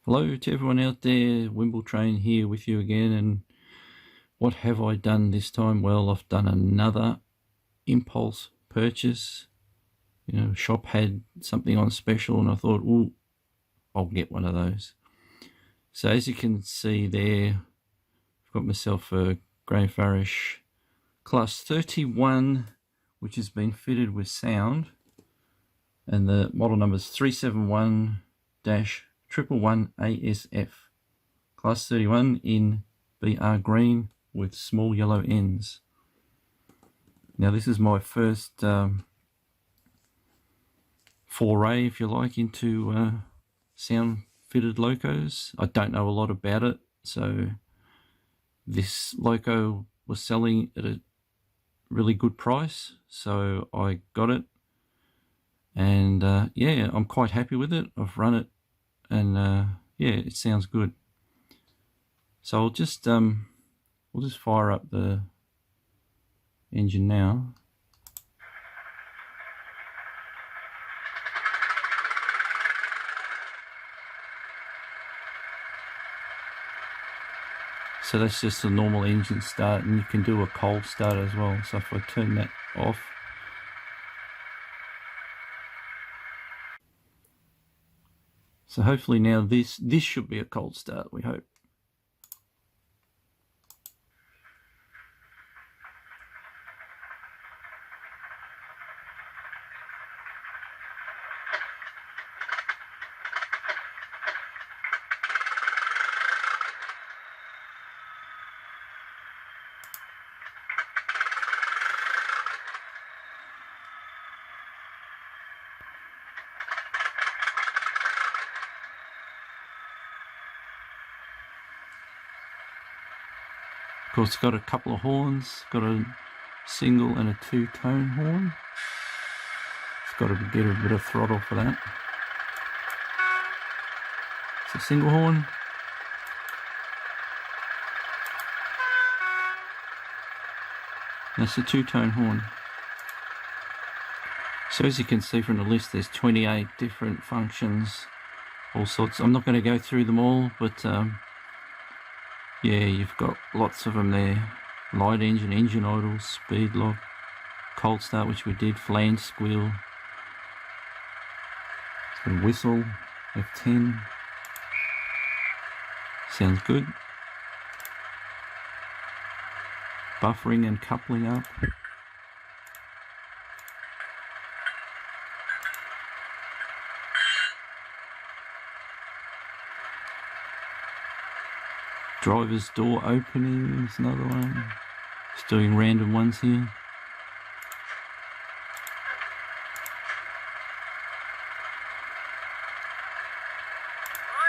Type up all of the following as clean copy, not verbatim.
Hello to everyone out there, Wimble Train here with you again. And what have I done this time? Well, I've done another impulse purchase. Shop had something on special and I thought, oh, I'll get one of those. So as you can see there, I've got myself a Graham Farish Class 31, which has been fitted with sound. And the model number is 371-111 ASF. Class 31 in BR green with small yellow ends. Now this is my first foray, if you like, into sound fitted locos. I don't know a lot about it, so this loco was selling at a really good price, so I got it. And yeah, I'm quite happy with it. I've run it and yeah, it sounds good. So we'll just fire up the engine now. So that's just a normal engine start, and you can do a cold start as well. So if I turn that off, so hopefully now this should be a cold start, we hope. Of course, it's got a couple of horns, got a single and a two-tone horn. It's got to get a bit of throttle for that. It's a single horn. That's a two-tone horn. So as you can see from the list, there's 28 different functions, all sorts. I'm not going to go through them all, but yeah, you've got lots of them there. Light engine, engine idle, speed lock, cold start, which we did, flange squeal, and whistle, F10. Sounds good. Buffering and coupling up. Driver's door opening is another one. Just doing random ones here. Right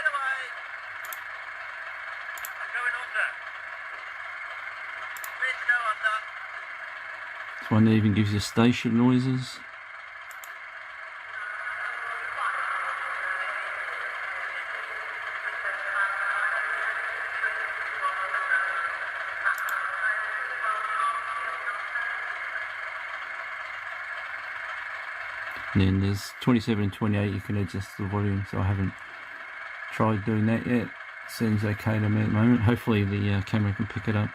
away. I'm going under. Please go under. This one even gives you station noises. And then there's 27 and 28, you can adjust the volume, so I haven't tried doing that yet. Seems okay to me at the moment. Hopefully the camera can pick it up.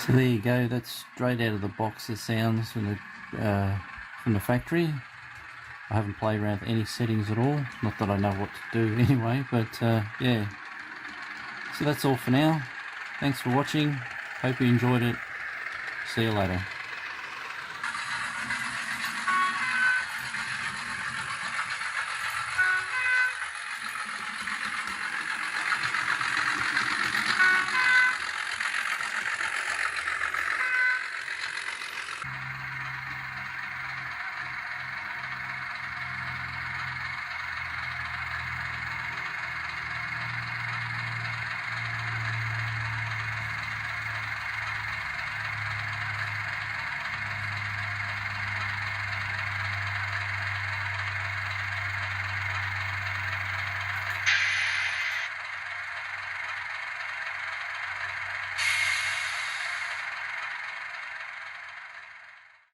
So there you go, that's straight out of the box, the sounds from the factory. I haven't played around with any settings at all, not that I know what to do anyway, but yeah. So that's all for now. Thanks for watching, hope you enjoyed it. See you later.